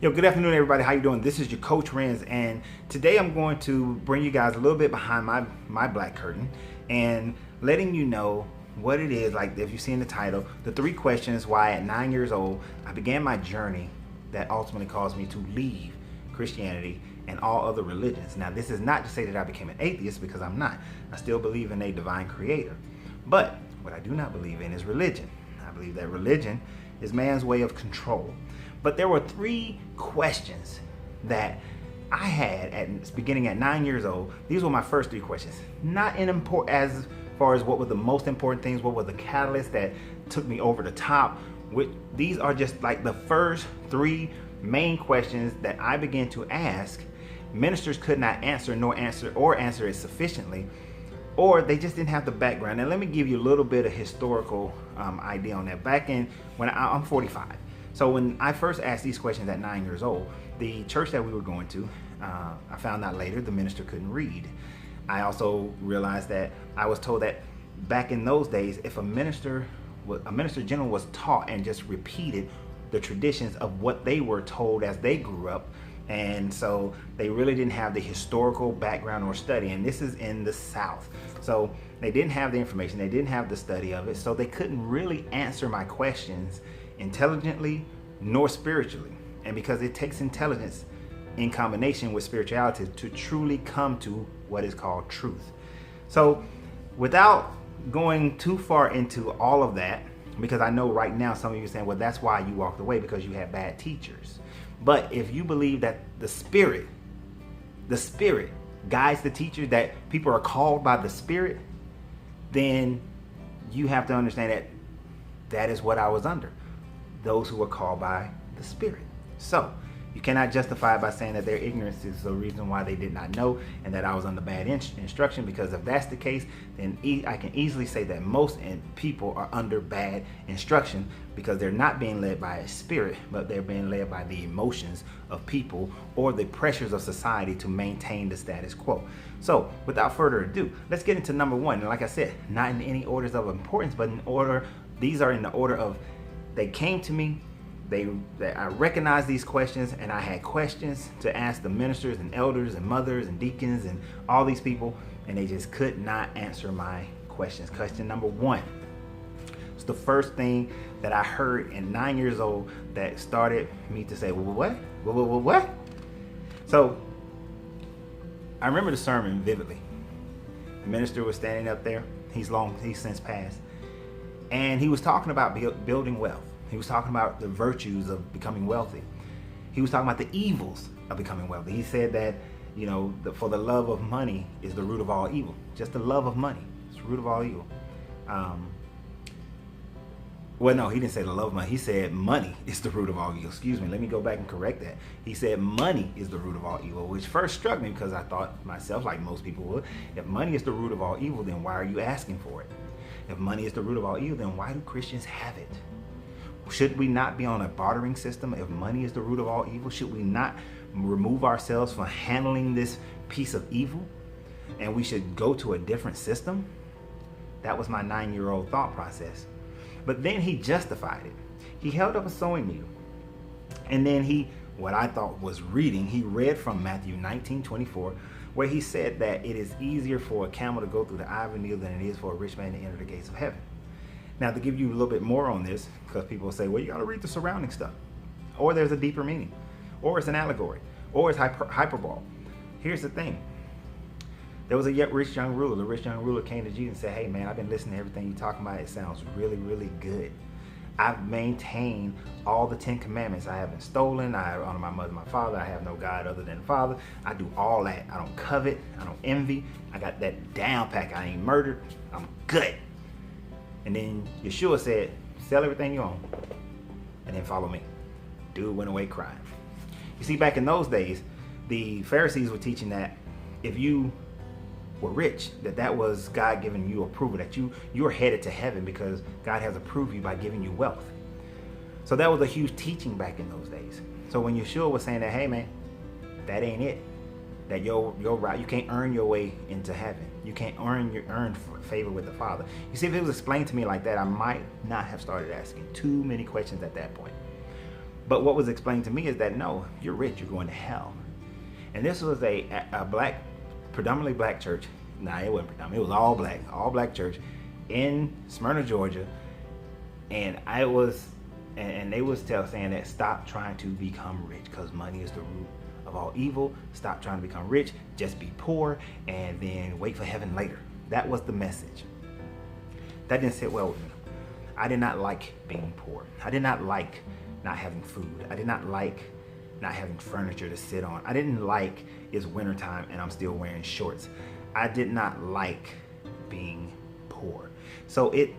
Yo, good afternoon, everybody. How you doing? This is your coach Renz, and today I'm going to bring you guys a little bit behind my black curtain and letting you know what it is. Like, if you've seen the title, the 3 questions why at 9 years old I began my journey that ultimately caused me to leave Christianity and all other religions. Now, this is not to say that I became an atheist, because I'm not. I still believe in a divine creator. But what I do not believe in is religion. I believe that religion is man's way of control. But there were 3 questions that I had beginning at 9 years old. These were my first 3 questions. Not in as far as what were the most important things, what were the catalysts that took me over the top. These are just like the first 3 main questions that I began to ask. Ministers could not answer answer it sufficiently, or they just didn't have the background. And let me give you a little bit of historical idea on that. Back in when I'm 45. So when I first asked these questions at 9 years old, the church that we were going to, I found out later the minister couldn't read. I also realized that I was told that back in those days, if a minister general was taught and just repeated the traditions of what they were told as they grew up, and so they really didn't have the historical background or study. And this is in the South. So they didn't have the information, they didn't have the study of it, so they couldn't really answer my questions intelligently nor spiritually. And because it takes intelligence in combination with spirituality to truly come to what is called truth. So without going too far into all of that, because I know right now some of you are saying, well, that's why you walked away, because you had bad teachers. But if you believe that the spirit guides the teachers, that people are called by the Spirit, then you have to understand that that is what I was under. Those who were called by the Spirit. So you cannot justify it by saying that their ignorance is the reason why they did not know and that I was under bad instruction, because if that's the case, then I can easily say that most people are under bad instruction because they're not being led by a spirit, but they're being led by the emotions of people or the pressures of society to maintain the status quo. So without further ado, let's get into number 1. And like I said, not in any orders of importance, but in order, these are in the order of they came to me. I recognized these questions, and I had questions to ask the ministers and elders and mothers and deacons and all these people, and they just could not answer my questions. Question number 1. It's the first thing that I heard at 9 years old that started me to say, well, what? What? So I remember the sermon vividly. The minister was standing up there. He's since passed. And he was talking about building wealth. He was talking about the virtues of becoming wealthy. He was talking about the evils of becoming wealthy. He said that, for the love of money is the root of all evil. Just the love of money is the root of all evil. Well, no, he didn't say the love of money. He said money is the root of all evil. Excuse me. Let me go back and correct that. He said money is the root of all evil, which first struck me because I thought myself, like most people would, if money is the root of all evil, then why are you asking for it? If money is the root of all evil, then why do Christians have it? Should we not be on a bartering system if money is the root of all evil? Should we not remove ourselves from handling this piece of evil, and we should go to a different system? That was my 9-year-old thought process. But then he justified it. He held up a sewing needle, and then what I thought was reading, he read from Matthew 19:24, where he said that it is easier for a camel to go through the eye of a needle than it is for a rich man to enter the gates of heaven. Now, to give you a little bit more on this, because people say, well, you got to read the surrounding stuff, or there's a deeper meaning, or it's an allegory, or it's hyperbole. Here's the thing. There was a rich young ruler. The rich young ruler came to Jesus and said, hey, man, I've been listening to everything you're talking about. It sounds really, really good. I've maintained all the 10 commandments. I haven't stolen. I honor my mother and my father. I have no God other than the Father. I do all that. I don't covet. I don't envy. I got that down pack. I ain't murdered. I'm good. And then Yeshua said, sell everything you own and then follow me. Dude went away crying. You see, back in those days, the Pharisees were teaching that if you were rich, that was God giving you approval, that you're headed to heaven because God has approved you by giving you wealth. So that was a huge teaching back in those days. So when Yeshua was saying that, hey man, that ain't it. That your right, you can't earn your way into heaven. You can't earn favor with the Father. You see, if it was explained to me like that, I might not have started asking too many questions at that point. But what was explained to me is that no, you're rich, you're going to hell. And this was a black, predominantly black church. Nah, it wasn't predominantly, it was all black church in Smyrna, Georgia. And they was saying that stop trying to become rich because money is the root of all evil. Stop trying to become rich, just be poor and then wait for heaven later. That was the message. That didn't sit well with me. I did not like being poor. I did not like not having food. I did not like not having furniture to sit on. I didn't like it's wintertime and I'm still wearing shorts. I did not like being poor. So it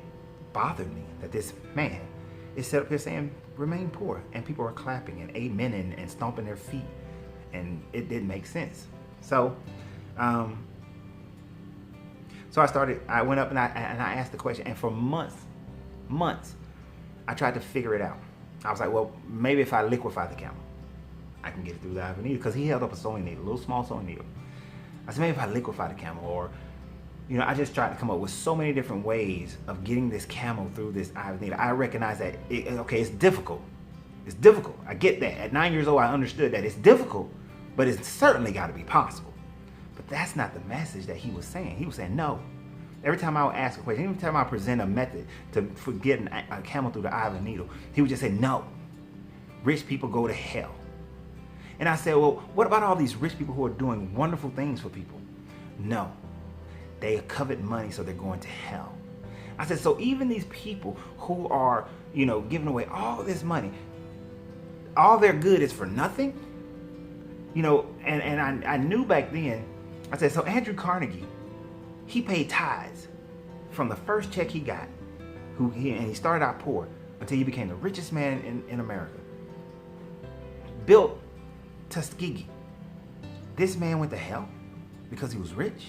bothered me that this man is set up here saying remain poor, and people are clapping and amening and stomping their feet, and it didn't make sense. So I went up and I asked the question, and for months I tried to figure it out. I was like, well, maybe if I liquefy the camel, I can get it through the eye of a needle, because he held up a sewing needle, a little small sewing needle. I said, maybe if I liquefy the camel, or I just tried to come up with so many different ways of getting this camel through this eye of a needle. I recognize that, it's difficult. It's difficult. I get that. At 9 years old, I understood that it's difficult, but it's certainly got to be possible. But that's not the message that he was saying. He was saying, no. Every time I would ask a question, every time I present a method for getting a camel through the eye of a needle, he would just say, no. Rich people go to hell. And I said, well, what about all these rich people who are doing wonderful things for people? No. They covet money, so they're going to hell. I said, so even these people who are, giving away all this money, all their good is for nothing? And I knew back then, I said, so Andrew Carnegie, he paid tithes from the first check he got, and he started out poor until he became the richest man in America. Built Tuskegee. This man went to hell because he was rich.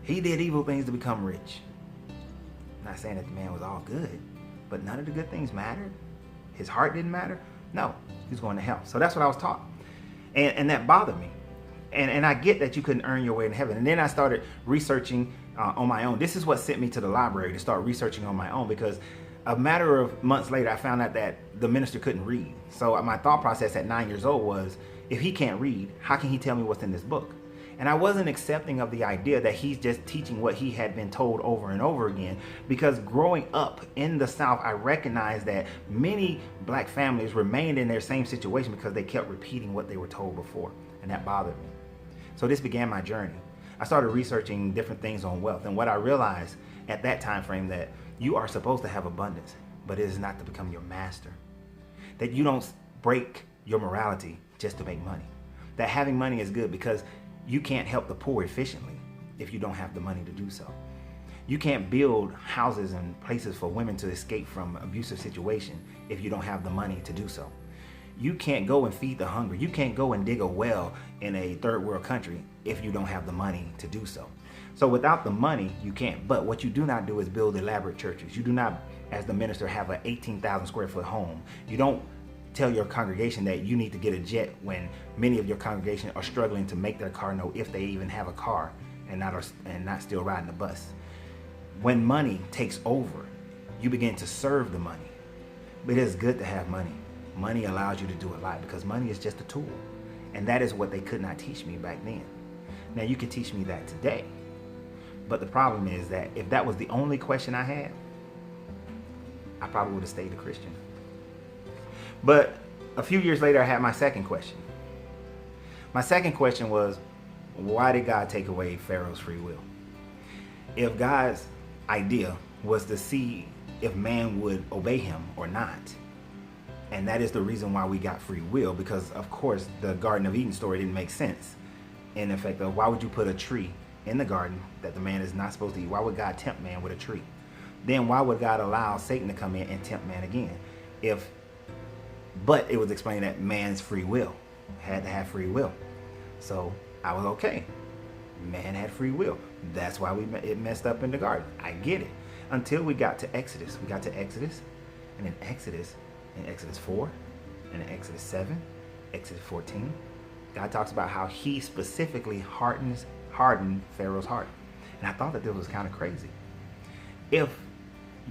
He did evil things to become rich. I'm not saying that the man was all good, but none of the good things mattered. His heart didn't matter. No, he was going to hell. So that's what I was taught. And that bothered me. And I get that you couldn't earn your way in heaven. And then I started researching on my own. This is what sent me to the library to start researching on my own, because a matter of months later, I found out that the minister couldn't read. So my thought process at 9 years old was, if he can't read, how can he tell me what's in this book? And I wasn't accepting of the idea that he's just teaching what he had been told over and over again, because growing up in the South, I recognized that many black families remained in their same situation because they kept repeating what they were told before, and that bothered me. So this began my journey. I started researching different things on wealth, and what I realized at that time frame, that you are supposed to have abundance, but it is not to become your master. That you don't break your morality just to make money. That having money is good, because you can't help the poor efficiently if you don't have the money to do so. You can't build houses and places for women to escape from abusive situation if you don't have the money to do so. You can't go and feed the hungry. You can't go and dig a well in a third world country if you don't have the money to do so. So without the money, you can't. But what you do not do is build elaborate churches. You do not, as the minister, have an 18,000 square foot home. You don't tell your congregation that you need to get a jet when many of your congregation are struggling to make their car note, if they even have a car, and not still riding the bus. When money takes over, you begin to serve the money. But it is good to have money. Money allows you to do a lot, because money is just a tool. And that is what they could not teach me back then. Now you can teach me that today. But the problem is that if that was the only question I had, I probably would have stayed a Christian. But a few years later, I had my second question. My second question was, why did God take away Pharaoh's free will? If God's idea was to see if man would obey him or not, and that is the reason why we got free will, because of course the Garden of Eden story didn't make sense in effect of why would you put a tree in the garden that the man is not supposed to eat? Why would God tempt man with a tree? Then why would God allow Satan to come in and tempt man again? But it was explained that man's free will had to have free will. So I was okay. Man had free will. That's why it messed up in the garden. I get it. Until we got to Exodus. We got to Exodus. And in Exodus 4, and in Exodus 7, Exodus 14, God talks about how he specifically hardened Pharaoh's heart. And I thought that this was kind of crazy. If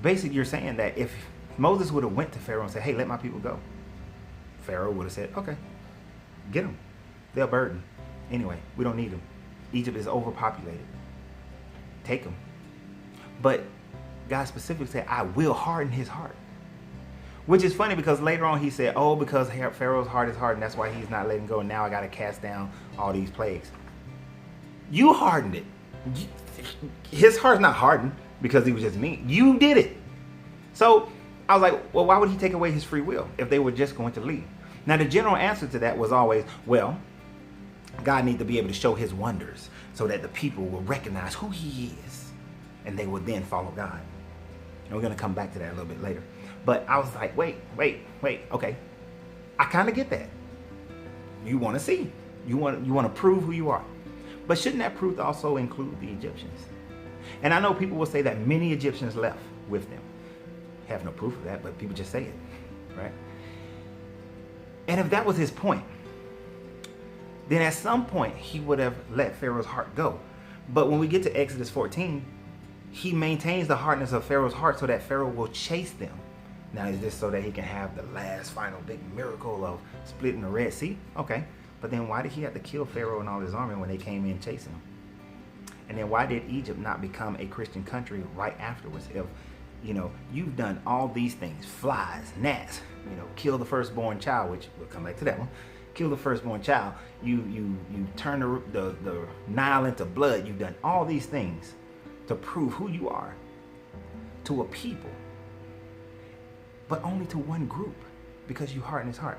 basically you're saying that if Moses would have went to Pharaoh and said, hey, let my people go, Pharaoh would have said, okay, get them. They're a burden. Anyway, we don't need them. Egypt is overpopulated. Take them. But God specifically said, I will harden his heart. Which is funny because later on he said, oh, because Pharaoh's heart is hardened, that's why he's not letting go. Now I got to cast down all these plagues. You hardened it. His heart's not hardened because he was just mean. You did it. So I was like, well, why would he take away his free will if they were just going to leave? Now, the general answer to that was always, well, God needs to be able to show his wonders so that the people will recognize who he is and they will then follow God. And we're going to come back to that a little bit later. But I was like, wait. Okay. I kind of get that. You want to see. You want to prove who you are. But shouldn't that proof also include the Egyptians? And I know people will say that many Egyptians left with them. Have no proof of that, but people just say it, right? And if that was his point, then at some point he would have let Pharaoh's heart go. But when we get to Exodus 14, he maintains the hardness of Pharaoh's heart so that Pharaoh will chase them. Now, is this so that he can have the last final big miracle of splitting the Red Sea? Okay. But then why did he have to kill Pharaoh and all his army when they came in chasing him? And then why did Egypt not become a Christian country right afterwards? If, you've done all these things, flies, gnats, kill the firstborn child, which we'll come back to that one. Kill the firstborn child. You turn the Nile into blood. You've done all these things to prove who you are to a people, but only to one group because you hardened his heart.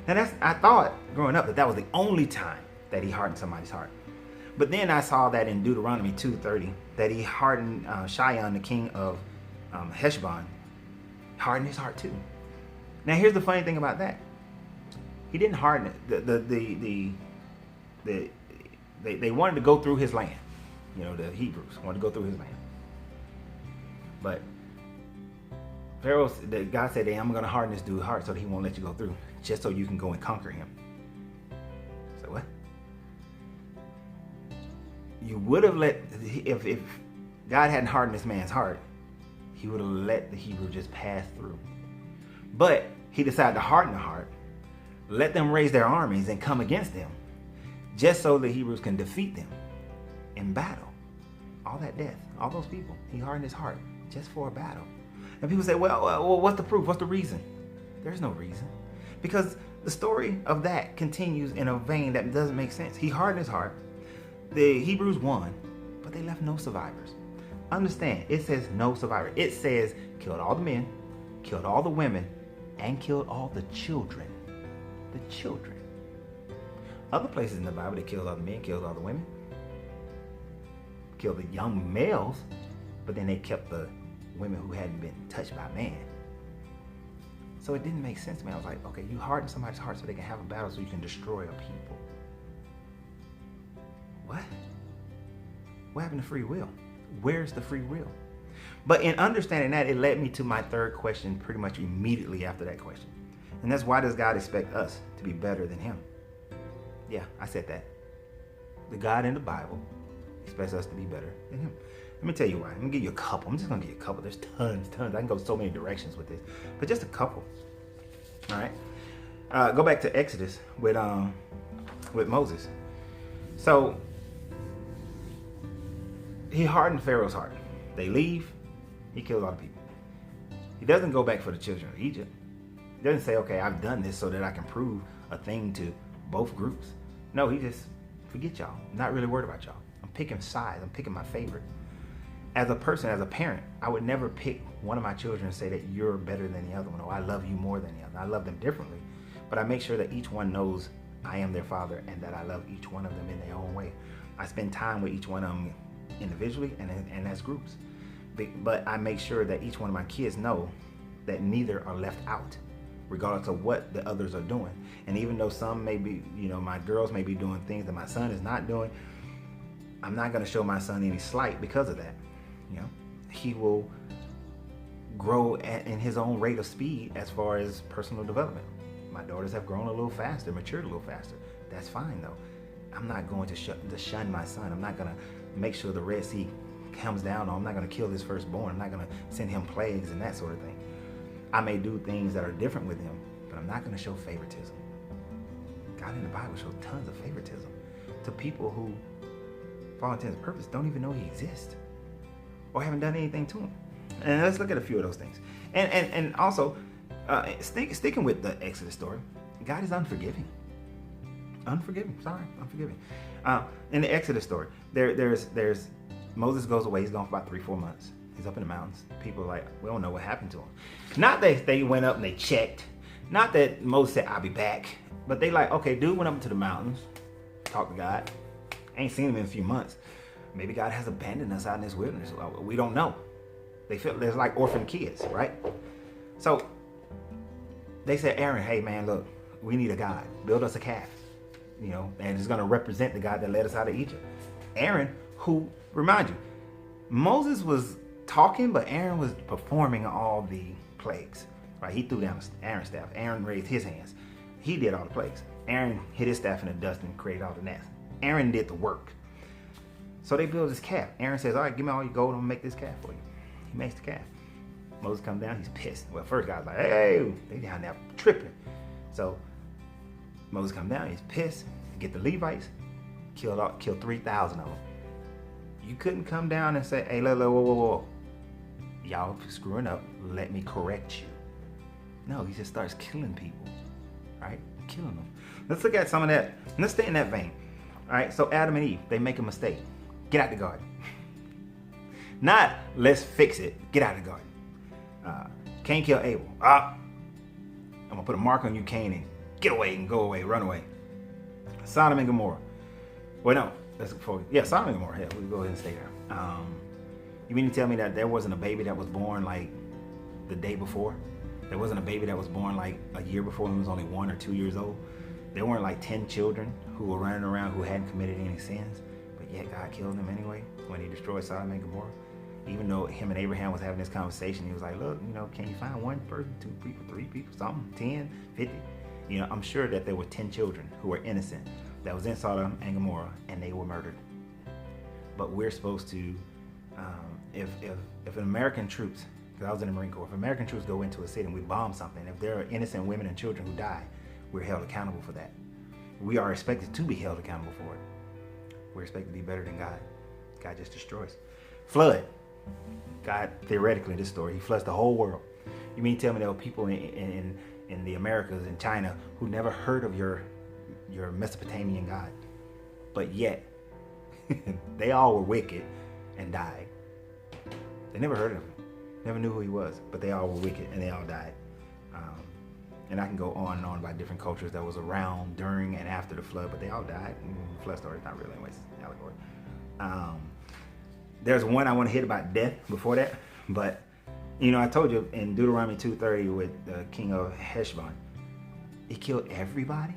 Now I thought growing up that was the only time that he hardened somebody's heart. But then I saw that in Deuteronomy 2:30 that he hardened Sihon, the king of Heshbon, hardened his heart too. Now here's the funny thing about that. He didn't harden it. They wanted to go through his land. The Hebrews wanted to go through his land. But God said, hey, I'm going to harden this dude's heart so that he won't let you go through, just so you can go and conquer him. So what? You would have if God hadn't hardened this man's heart, he would have let the Hebrew just pass through. But he decided to harden the heart, let them raise their armies and come against them, just so the Hebrews can defeat them in battle. All that death, all those people, he hardened his heart just for a battle. And people say, well, what's the proof? What's the reason? There's no reason. Because the story of that continues in a vein that doesn't make sense. He hardened his heart. The Hebrews won, but they left no survivors. Understand, it says no survivor. It says killed all the men, killed all the women, and killed all the children. The children. Other places in the Bible, they killed all the men, killed all the women, killed the young males, but then they kept the women who hadn't been touched by man. So it didn't make sense to me. I was like, okay, you harden somebody's heart so they can have a battle so you can destroy a people. What? What happened to free will? Where's the free will? But in understanding that, it led me to my third question pretty much immediately after that question. And that's, why does God expect us to be better than him? Yeah, I said that. The God in the Bible expects us to be better than him. Let me tell you why. Let me give you a couple. I'm just going to give you a couple. There's tons. I can go so many directions with this. But just a couple. All right. Go back to Exodus with Moses. So he hardened Pharaoh's heart. They leave. He kills all the people. He doesn't go back for the children of Egypt. He doesn't say, okay, I've done this so that I can prove a thing to both groups. No, he just, forget y'all. I'm not really worried about y'all. I'm picking sides. I'm picking my favorite. As a person, as a parent, I would never pick one of my children and say that you're better than the other one, or I love you more than the other. I love them differently, but I make sure that each one knows I am their father and that I love each one of them in their own way. I spend time with each one of them individually and as groups, but I make sure that each one of my kids know that neither are left out, regardless of what the others are doing. And even though some may be, my girls may be doing things that my son is not doing, I'm not going to show my son any slight because of that. He will grow in his own rate of speed as far as personal development. My daughters have grown a little faster, matured a little faster. That's fine though. I'm not going to shun my son. I'm not going to make sure the Red Sea comes down on him. I'm not going to kill his firstborn. I'm not going to send him plagues and that sort of thing. I may do things that are different with him, but but I'm not going to show favoritism. God in the Bible shows tons of favoritism to people who, for all intents and purposes, don't even know he exists or haven't done anything to him. And let's look at a few of those things. And also, sticking with the Exodus story, God is unforgiving. Unforgiving. In the Exodus story, there's Moses goes away. He's gone for about 3-4 months. He's up in the mountains. People are like, we don't know what happened to him. Not that they went up and they checked. Not that Moses said, I'll be back. But they like, okay, dude went up into the mountains, talked to God. Ain't seen him in a few months. Maybe God has abandoned us out in this wilderness. We don't know. They feel there's like orphan kids, right? So they said, Aaron, hey man, look, we need a God. Build us a calf, and it's going to represent the God that led us out of Egypt. Aaron, who, remind you, Moses was talking, but Aaron was performing all the plagues, right? He threw down Aaron's staff. Aaron raised his hands. He did all the plagues. Aaron hit his staff in the dust and created all the nets. Aaron did the work. So they build this calf. Aaron says, all right, give me all your gold. I'm going to make this calf for you. He makes the calf. Moses comes down. He's pissed. Well, first guy's like, hey, they down there tripping. So Moses comes down. He's pissed. Get the Levites. Killed 3,000 of them. You couldn't come down and say, hey, whoa. Y'all screwing up. Let me correct you. No, he just starts killing people. Right? Killing them. Let's look at some of that. Let's stay in that vein. All right, so Adam and Eve, they make a mistake. Get out the garden. Not, let's fix it. Get out of the garden. Cain killed Abel. I'm going to put a mark on you, Cain, and get away and go away, run away. Sodom and Gomorrah. Well, no. Sodom and Gomorrah. Yeah, we'll go ahead and stay there. You mean to tell me that there wasn't a baby that was born like the day before? There wasn't a baby that was born like a year before when he was only 1 or 2 years old? There weren't like 10 children who were running around who hadn't committed any sins, but yet God killed them anyway when he destroyed Sodom and Gomorrah. Even though him and Abraham was having this conversation, he was like, look, can you find 1 person, 2 people, 3 people, something, 10, 50? I'm sure that there were 10 children who were innocent that was in Sodom and Gomorrah, and they were murdered. But we're supposed to, if American troops, because I was in the Marine Corps, if American troops go into a city and we bomb something, if there are innocent women and children who die, we're held accountable for that. We are expected to be held accountable for it. We're expected to be better than God. God just destroys. Flood. God, theoretically, in this story, he floods the whole world. You mean to tell me there were people in the Americas and China who never heard of your Mesopotamian God, but yet they all were wicked and died. They never heard of him, never knew who he was, but they all were wicked and they all died. And I can go on and on about different cultures that was around during and after the flood, but they all died. Flood story is not really, anyways, allegory. There's one I want to hit about death before that, but I told you in Deuteronomy 2:30 with the king of Heshbon, he killed everybody.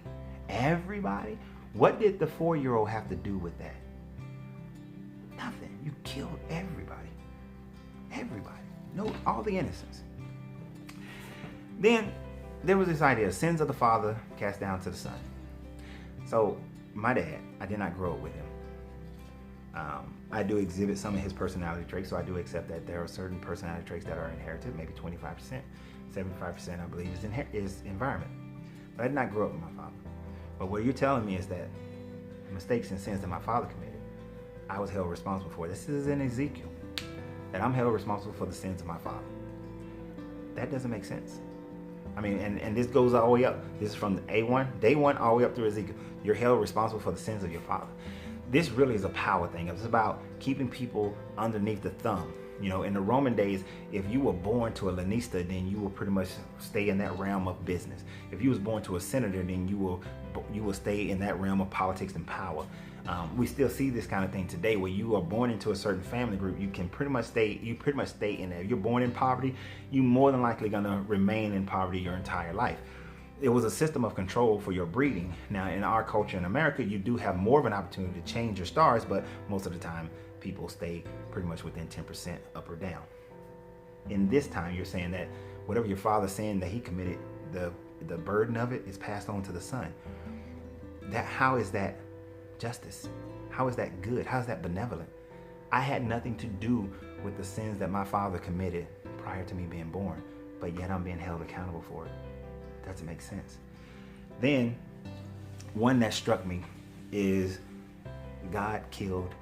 Everybody. What did the 4-year-old have to do with that? Nothing. You killed everybody. Everybody. No, all the innocents. Then there was this idea, sins of the father cast down to the son. So my dad, I did not grow up with him. I do exhibit some of his personality traits, so I do accept that there are certain personality traits that are inherited, maybe 25%, 75% I believe is environment. But I did not grow up with my father. But what you're telling me is that mistakes and sins that my father committed, I was held responsible for. This is in Ezekiel, that I'm held responsible for the sins of my father. That doesn't make sense. I mean, and this goes all the way up. This is from day one, all the way up through Ezekiel. You're held responsible for the sins of your father. This really is a power thing. It's about keeping people underneath the thumb. In the Roman days, if you were born to a lanista, then you will pretty much stay in that realm of business. If you was born to a senator, then you will stay in that realm of politics and power. We still see this kind of thing today, where you are born into a certain family group. You can pretty much stay in there. If you're born in poverty, you're more than likely going to remain in poverty your entire life. It was a system of control for your breeding. Now, in our culture in America, you do have more of an opportunity to change your stars, but most of the time, people stay pretty much within 10% up or down. In this time, you're saying that whatever your father's saying that he committed, the burden of it is passed on to the son. How is that justice? How is that good? How is that benevolent? I had nothing to do with the sins that my father committed prior to me being born, but yet I'm being held accountable for it. Doesn't make sense. Then, one that struck me is God killed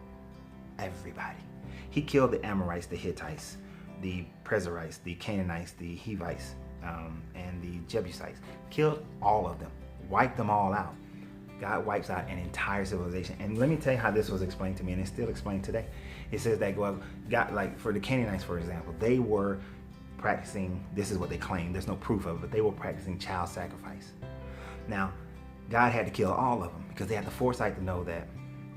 everybody. He killed the Amorites, the Hittites, the Perizzites, the Canaanites, the Hivites, and the Jebusites. Killed all of them. Wiped them all out. God wipes out an entire civilization. And let me tell you how this was explained to me, and it's still explained today. It says that God, like for the Canaanites, for example, they were practicing, this is what they claim, there's no proof of it, but they were practicing child sacrifice. Now, God had to kill all of them because they had the foresight to know that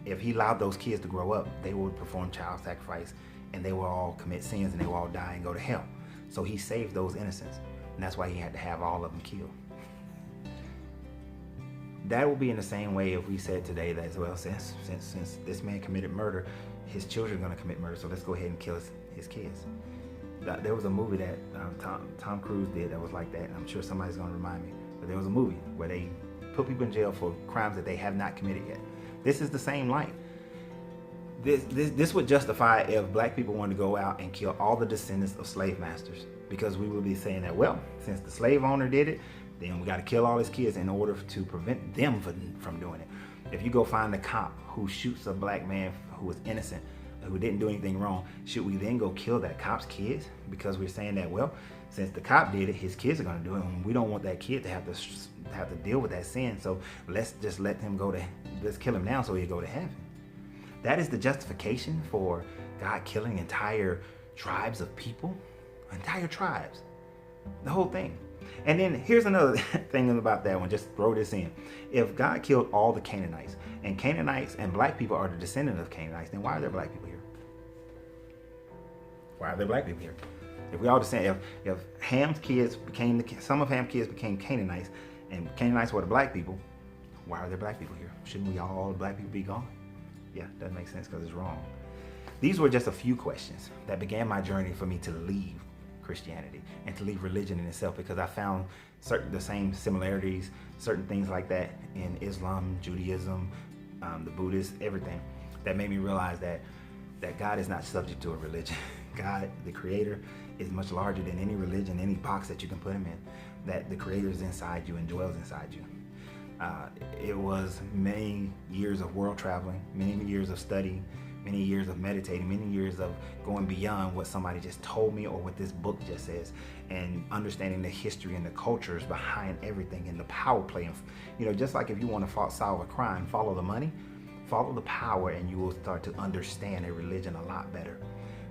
if he allowed those kids to grow up, they would perform child sacrifice and they will all commit sins and they will all die and go to hell. So he saved those innocents, and that's why he had to have all of them killed. That will be in the same way if we said today that, well, since this man committed murder, his children are going to commit murder, so let's go ahead and kill his kids. There was a movie that Tom Cruise did that was like that, and I'm sure somebody's going to remind me, but there was a movie where they put people in jail for crimes that they have not committed yet. This is the same light. This would justify if black people wanted to go out and kill all the descendants of slave masters, because we would be saying that, well, since the slave owner did it, then we got to kill all his kids in order to prevent them from doing it. If you go find the cop who shoots a black man who was innocent, who didn't do anything wrong, should we then go kill that cop's kids? Because we're saying that, well, since the cop did it, his kids are going to do it, and we don't want that kid to have to deal with that sin, so let's just let's kill him now so he'll go to heaven. That is the justification for God killing entire tribes of people, entire tribes, the whole thing. And then here's another thing about that one, just throw this in. If God killed all the Canaanites and black people are the descendant of Canaanites, then why are there black people here? Why are there black people here? If we all descend, if Ham's kids some of Ham's kids became Canaanites, and Canaanites were the black people, why are there black people here? Shouldn't we all black people be gone? Yeah, doesn't make sense because it's wrong. These were just a few questions that began my journey for me to leave Christianity and to leave religion in itself, because I found the same similarities, certain things like that in Islam, Judaism, the Buddhists, everything, that made me realize that God is not subject to a religion. God, the creator, is much larger than any religion, any box that you can put him in, that the creator is inside you and dwells inside you. It was many years of world traveling, many years of study, many years of meditating, many years of going beyond what somebody just told me or what this book just says, and understanding the history and the cultures behind everything and the power play. Just like if you want to solve a crime, follow the money, follow the power, and you will start to understand a religion a lot better.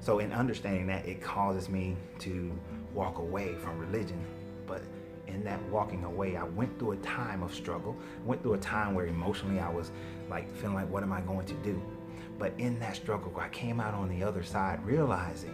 So in understanding that, it causes me to walk away from religion. But in that walking away, I went through a time of struggle. I went through a time where emotionally I was like feeling like, what am I going to do? But in that struggle, I came out on the other side realizing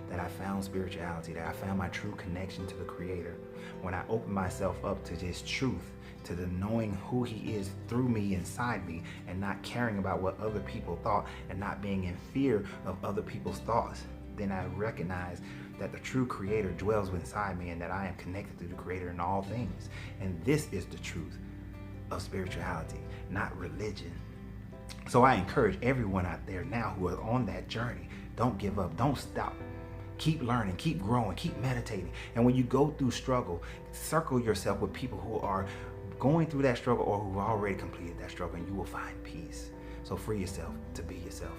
that I found spirituality, that I found my true connection to the Creator. When I opened myself up to His truth, to the knowing who He is through me, inside me, and not caring about what other people thought and not being in fear of other people's thoughts, then I recognized that the true Creator dwells inside me and that I am connected to the Creator in all things. And this is the truth of spirituality, not religion. So I encourage everyone out there now who are on that journey, don't give up, don't stop. Keep learning, keep growing, keep meditating. And when you go through struggle, circle yourself with people who are going through that struggle or who have already completed that struggle, and you will find peace. So free yourself to be yourself.